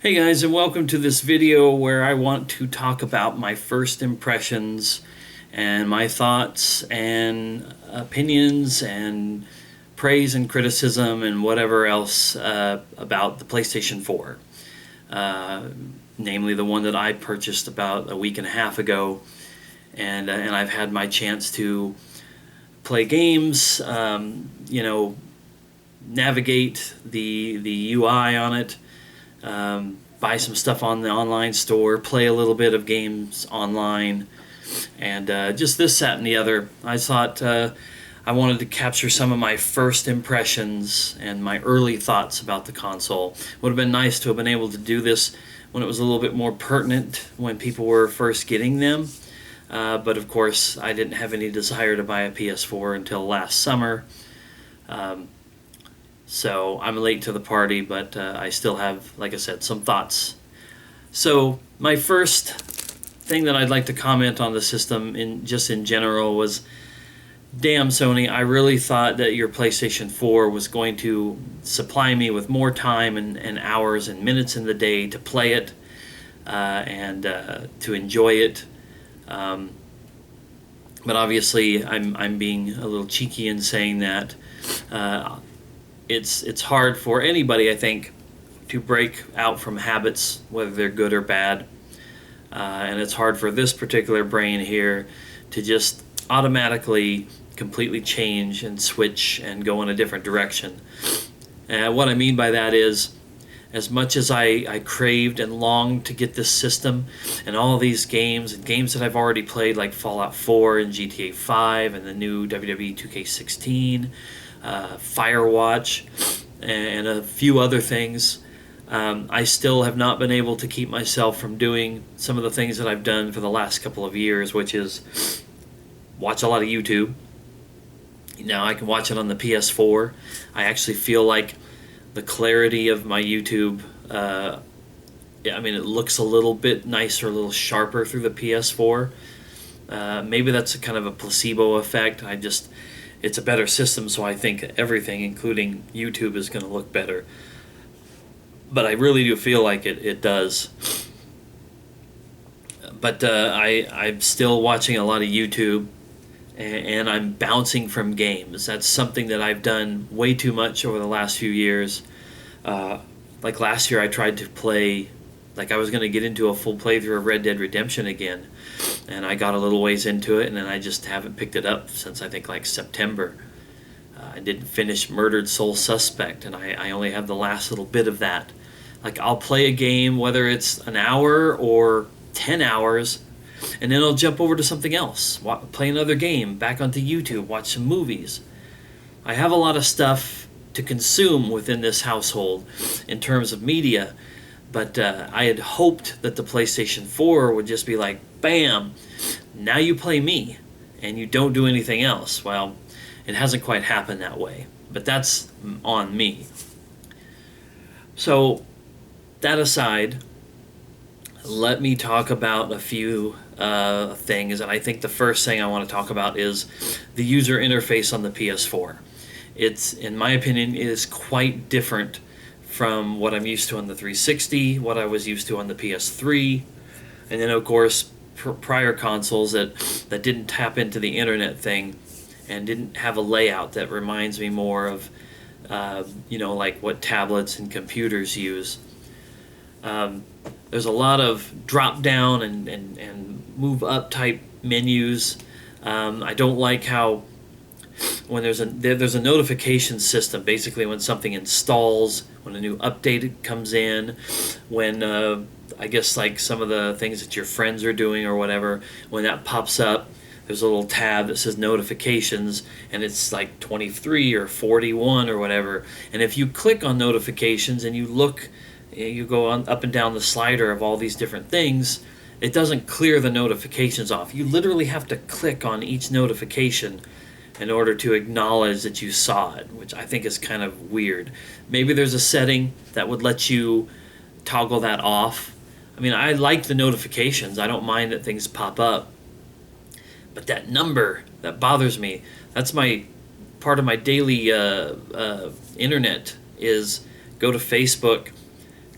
Hey guys, and welcome to this video where I want to talk about my first impressions and my thoughts and opinions and praise and criticism and whatever else about the PlayStation 4. Uh, Namely the one that I purchased about a week and a half ago, and I've had my chance to play games, navigate the UI on it, buy some stuff on the online store, play a little bit of games online, and just this, that, and the other. I thought I wanted to capture some of my first impressions and my early thoughts about the console. Would have been nice to have been able to do this when it was a little bit more pertinent when people were first getting them. But of course, I didn't have any desire to buy a PS4 until last summer. So I'm late to the party, but I still have, like I said, some thoughts. So my first thing that I'd like to comment on the system in general was, damn Sony, I really thought that your PlayStation 4 was going to supply me with more time and hours and minutes in the day to play it and to enjoy it. But obviously I'm being a little cheeky in saying that it's hard for anybody, I think, to break out from habits, whether they're good or bad. And it's hard for this particular brain here to just automatically completely change and switch and go in a different direction. And what I mean by that is, as much as I craved and longed to get this system and all of these games and games that I've already played, like Fallout 4 and GTA 5 and the new WWE 2K16, Firewatch, and a few other things, I still have not been able to keep myself from doing some of the things that I've done for the last couple of years, which is watch a lot of YouTube. Now I can watch it on the PS4. I actually feel like the clarity of my YouTube, it looks a little bit nicer, a little sharper through the PS4. Maybe that's a kind of a placebo effect. It's a better system, so I think everything, including YouTube, is going to look better. But I really do feel like it does. But I'm still watching a lot of YouTube, and I'm bouncing from games. That's something that I've done way too much over the last few years. Like last year I tried to play, like I was going to get into a full playthrough of Red Dead Redemption again, and I got a little ways into it, and then I just haven't picked it up since I think like September. I didn't finish Murdered Soul Suspect, and I only have the last little bit of that. Like, I'll play a game, whether it's an hour or 10 hours, and then I'll jump over to something else, play another game, back onto YouTube, watch some movies. I have a lot of stuff to consume within this household in terms of media, but I had hoped that the PlayStation 4 would just be like, bam, now you play me, and you don't do anything else. Well, it hasn't quite happened that way, but that's on me. So, that aside, let me talk about a few things, and I think the first thing I want to talk about is the user interface on the PS4. It's, in my opinion, is quite different from what I'm used to on the 360, what I was used to on the PS3, and then of course prior consoles that didn't tap into the internet thing and didn't have a layout that reminds me more of like what tablets and computers use. There's a lot of drop down and move up type menus. I don't like how when there's a notification system, basically when something installs, when a new update comes in, when I guess like some of the things that your friends are doing or whatever, when that pops up, there's a little tab that says notifications, and it's like 23 or 41 or whatever. And if you click on notifications and you go on up and down the slider of all these different things, it doesn't clear the notifications off. You literally have to click on each notification in order to acknowledge that you saw it, which I think is kind of weird. Maybe there's a setting that would let you toggle that off. I mean, I like the notifications. I don't mind that things pop up. But that number, that bothers me. That's my part of my daily internet is go to Facebook,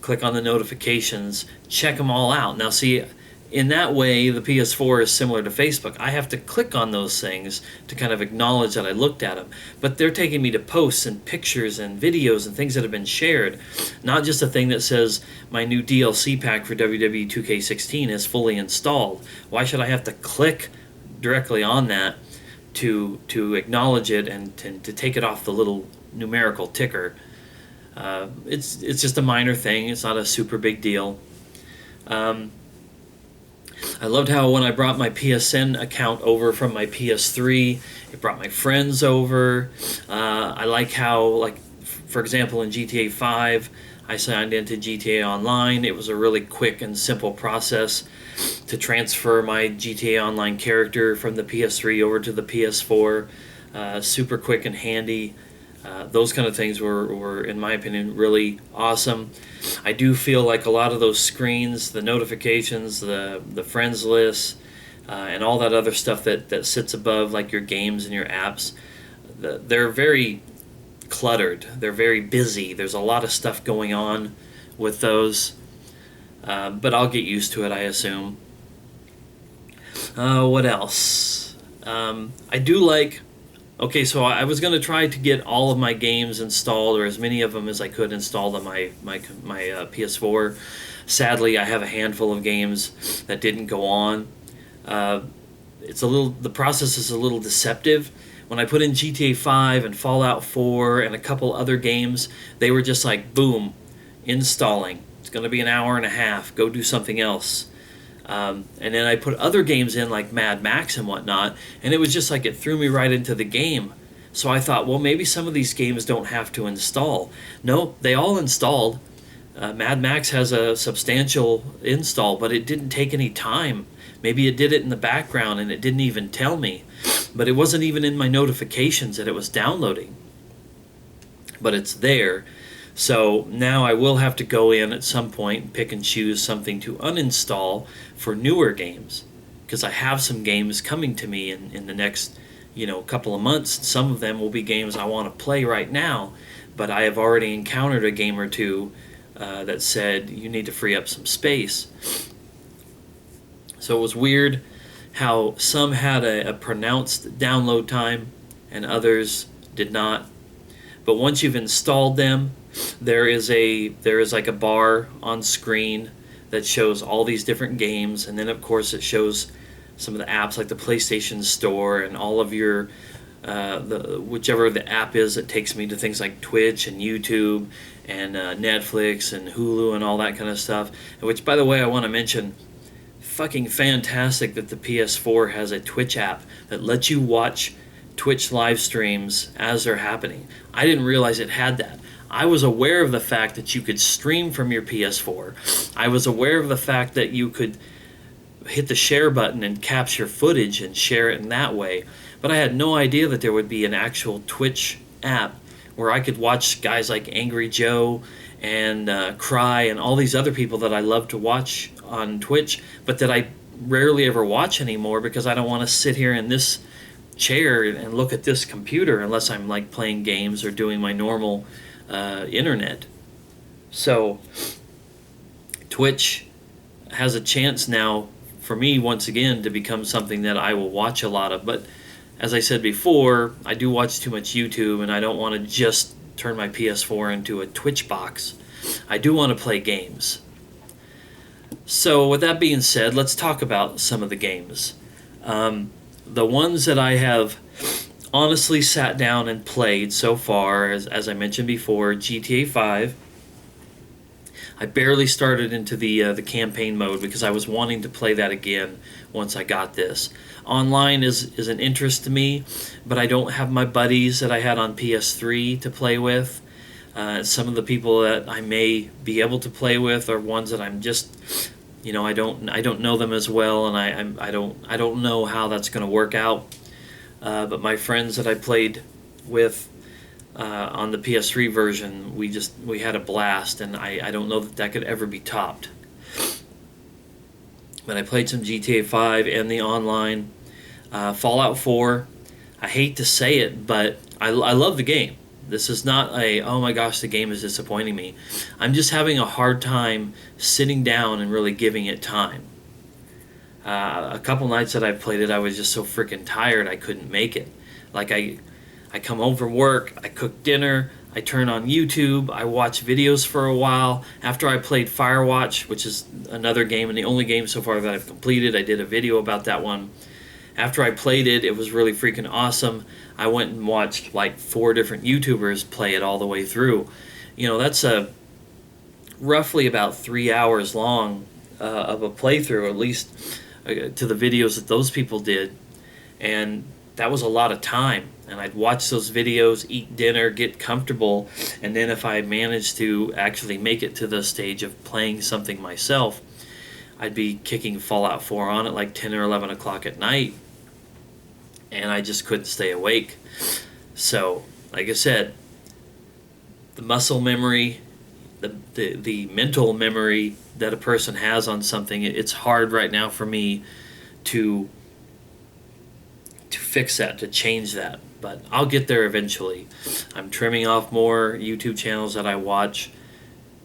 click on the notifications, check them all out. Now, see, in that way, the PS4 is similar to Facebook. I have to click on those things to kind of acknowledge that I looked at them. But they're taking me to posts and pictures and videos and things that have been shared, not just a thing that says my new DLC pack for WWE 2K16 is fully installed. Why should I have to click directly on that to acknowledge it and to take it off the little numerical ticker? It's just a minor thing. It's not a super big deal. I loved how when I brought my PSN account over from my PS3, it brought my friends over. I like how, like, for example, in GTA 5, I signed into GTA Online. It was a really quick and simple process to transfer my GTA Online character from the PS3 over to the PS4. Super quick and handy. Those kind of things were, in my opinion, really awesome. I do feel like a lot of those screens, the notifications, the friends list, and all that other stuff that sits above, like your games and your apps, they're very cluttered. They're very busy. There's a lot of stuff going on with those, but I'll get used to it, I assume. What else? I do like... Okay, so I was going to try to get all of my games installed, or as many of them as I could installed on my PS4. Sadly, I have a handful of games that didn't go on. The process is a little deceptive. When I put in GTA 5 and Fallout 4 and a couple other games, they were just like, boom, installing. It's going to be an hour and a half. Go do something else. And then I put other games in like Mad Max and whatnot, and it was just like it threw me right into the game. So I thought, well, maybe some of these games don't have to install. No, they all installed. Mad Max has a substantial install, but it didn't take any time. Maybe it did it in the background and it didn't even tell me. But it wasn't even in my notifications that it was downloading. But it's there. So now I will have to go in at some point and pick and choose something to uninstall for newer games, because I have some games coming to me in the next couple of months. Some of them will be games I want to play right now, but I have already encountered a game or two that said you need to free up some space. So it was weird how some had a pronounced download time and others did not. But once you've installed them, there is like a bar on screen that shows all these different games, and then of course it shows some of the apps like the PlayStation Store and all of your whichever the app is that takes me to things like Twitch and YouTube and Netflix and Hulu and all that kind of stuff. Which, by the way, I want to mention, fucking fantastic that the PS4 has a Twitch app that lets you watch Twitch live streams as they're happening. I didn't realize it had that. I was aware of the fact that you could stream from your PS4. I was aware of the fact that you could hit the share button and capture footage and share it in that way. But I had no idea that there would be an actual Twitch app where I could watch guys like Angry Joe and Cry and all these other people that I love to watch on Twitch, but that I rarely ever watch anymore because I don't want to sit here in this chair and look at this computer unless I'm like playing games or doing my normal internet. So Twitch has a chance now for me once again to become something that I will watch a lot of. But as I said before, I do watch too much YouTube, and I don't want to just turn my PS4 into a Twitch box. I do want to play games. So with that being said, let's talk about some of the games. The ones that I have honestly sat down and played so far, as I mentioned before, GTA 5. I barely started into the campaign mode because I was wanting to play that again once I got this. Online is an interest to me, but I don't have my buddies that I had on PS3 to play with. Some of the people that I may be able to play with are ones that I'm just, I don't know them as well, and I don't know how that's going to work out. But my friends that I played with on the PS3 version, we had a blast, and I don't know that could ever be topped. But I played some GTA 5 and the online. Fallout 4, I hate to say it, but I love the game. This is not a, oh my gosh, the game is disappointing me. I'm just having a hard time sitting down and really giving it time. A couple nights that I played it, I was just so freaking tired I couldn't make it. Like I come home from work, I cook dinner, I turn on YouTube, I watch videos for a while. After I played Firewatch, which is another game and the only game so far that I've completed, I did a video about that one. After I played it, it was really freaking awesome. I went and watched like 4 different YouTubers play it all the way through. You know, that's roughly about 3 hours long of a playthrough, at least to the videos that those people did. And that was a lot of time. And I'd watch those videos, eat dinner, get comfortable, and then if I managed to actually make it to the stage of playing something myself, I'd be kicking Fallout 4 on at like 10 or 11 o'clock at night, and I just couldn't stay awake. So, like I said, the muscle memory, the mental memory that a person has on something, it's hard right now for me to fix that, to change that. But I'll get there eventually. I'm trimming off more YouTube channels that I watch,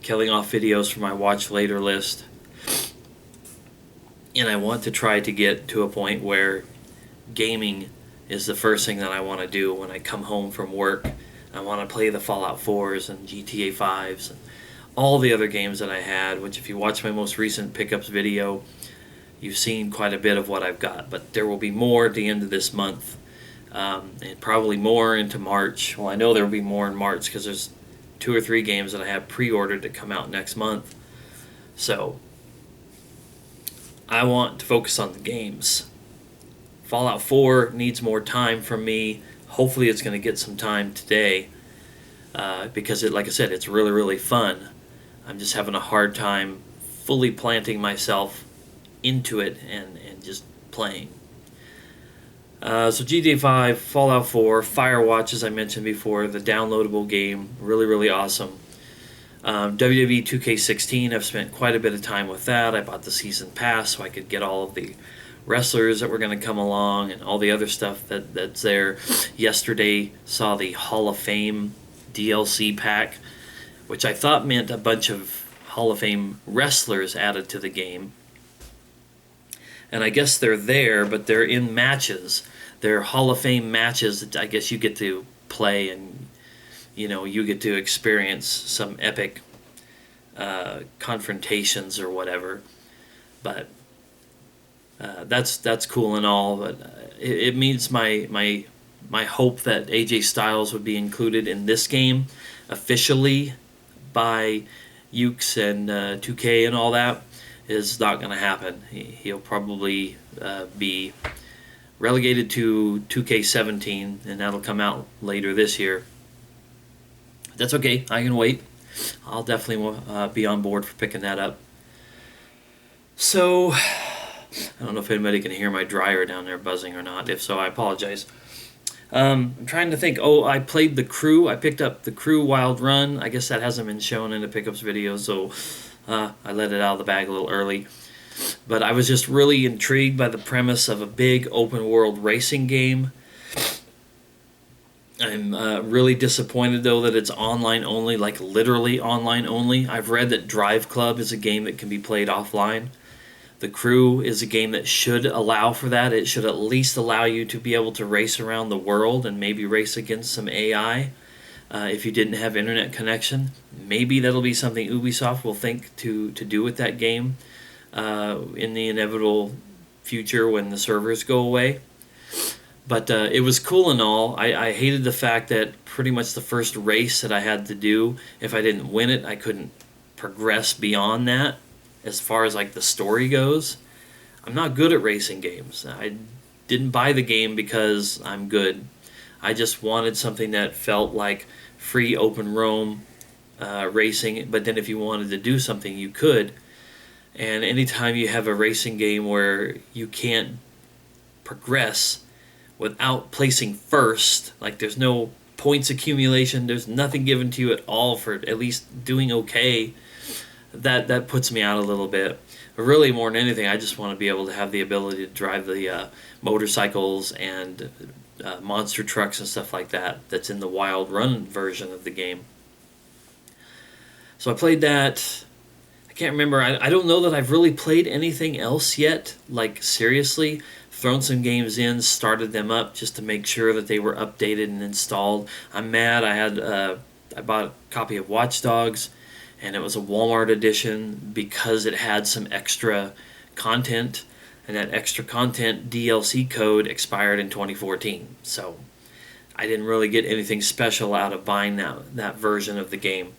killing off videos from my watch later list. And I want to try to get to a point where gaming is the first thing that I want to do when I come home from work. I want to play the Fallout 4s and GTA 5s and all the other games that I had, which if you watch my most recent pickups video, you've seen quite a bit of what I've got. But there will be more at the end of this month, and probably more into March. Well, I know there will be more in March because there's 2 or 3 games that I have pre-ordered to come out next month. So I want to focus on the games. Fallout 4 needs more time from me. Hopefully it's going to get some time today because, like I said, it's really, really fun. I'm just having a hard time fully planting myself into it and just playing. So GTA 5, Fallout 4, Firewatch, as I mentioned before, the downloadable game, really, really awesome. WWE 2K16, I've spent quite a bit of time with that. I bought the season pass so I could get all of the wrestlers that were going to come along and all the other stuff that's there. Yesterday saw the Hall of Fame DLC pack, which I thought meant a bunch of Hall of Fame wrestlers added to the game. And I guess they're there, but they're in matches. They're Hall of Fame matches that I guess you get to play, and you get to experience some epic confrontations or whatever. But that's cool and all. But it means my hope that AJ Styles would be included in this game officially by Ukes and 2K and all that is not going to happen. He'll probably be relegated to 2K17, and that'll come out later this year. That's okay. I can wait. I'll definitely be on board for picking that up. So, I don't know if anybody can hear my dryer down there buzzing or not. If so, I apologize. I'm trying to think. Oh, I played The Crew. I picked up The Crew Wild Run. I guess that hasn't been shown in the pickups video, so I let it out of the bag a little early. But I was just really intrigued by the premise of a big open-world racing game. I'm really disappointed, though, that it's online only, like literally online only. I've read that Drive Club is a game that can be played offline. The Crew is a game that should allow for that. It should at least allow you to be able to race around the world and maybe race against some AI. If you didn't have internet connection, maybe that'll be something Ubisoft will think to do with that game in the inevitable future when the servers go away. But it was cool and all. I hated the fact that pretty much the first race that I had to do, if I didn't win it, I couldn't progress beyond that as far as like the story goes. I'm not good at racing games. I didn't buy the game because I'm good. I just wanted something that felt like free open roam racing, but then if you wanted to do something, you could. And anytime you have a racing game where you can't progress without placing first, like there's no points accumulation, there's nothing given to you at all for at least doing okay, that puts me out a little bit. But really, more than anything, I just want to be able to have the ability to drive the motorcycles and monster trucks and stuff like that. That's in the Wild Run version of the game. So I played that. I can't remember. I don't know that I've really played anything else yet. Like, seriously, thrown some games in, started them up just to make sure that they were updated and installed. I'm mad. I bought a copy of Watch Dogs, and it was a Walmart edition because it had some extra content, and that extra content DLC code expired in 2014. So I didn't really get anything special out of buying that version of the game.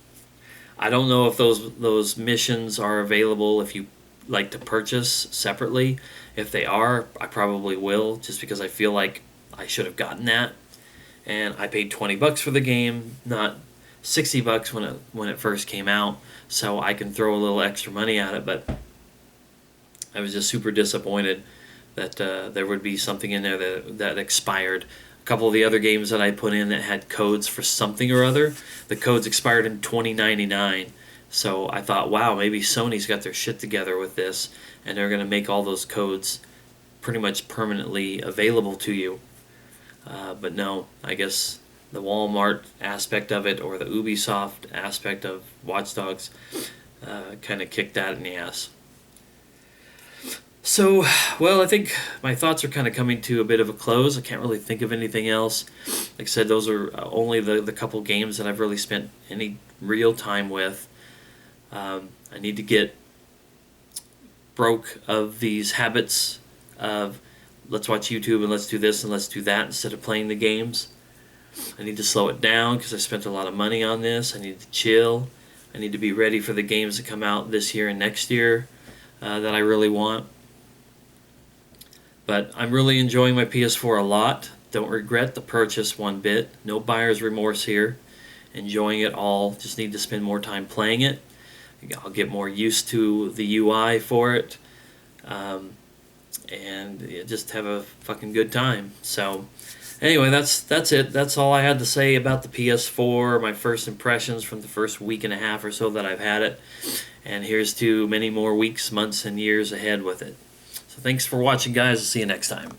I don't know if those missions are available if you like to purchase separately. If they are, I probably will, just because I feel like I should have gotten that. And I paid $20 for the game, not $60 when it first came out, so I can throw a little extra money at it. But I was just super disappointed that there would be something in there that expired. A couple of the other games that I put in that had codes for something or other, the codes expired in 2099. So I thought, wow, maybe Sony's got their shit together with this, and they're going to make all those codes pretty much permanently available to you. But no, I guess the Walmart aspect of it, or the Ubisoft aspect of Watch Dogs, kind of kicked that in the ass. So, well, I think my thoughts are kind of coming to a bit of a close. I can't really think of anything else. Like I said, those are only the couple games that I've really spent any real time with. I need to get broke of these habits of let's watch YouTube and let's do this and let's do that instead of playing the games. I need to slow it down because I spent a lot of money on this. I need to chill. I need to be ready for the games that come out this year and next year that I really want. But I'm really enjoying my PS4 a lot. Don't regret the purchase one bit. No buyer's remorse here. Enjoying it all. Just need to spend more time playing it. I'll get more used to the UI for it. And just have a fucking good time. So anyway, that's it. That's all I had to say about the PS4, my first impressions from the first week and a half or so that I've had it. And here's to many more weeks, months, and years ahead with it. So thanks for watching, guys. I'll see you next time.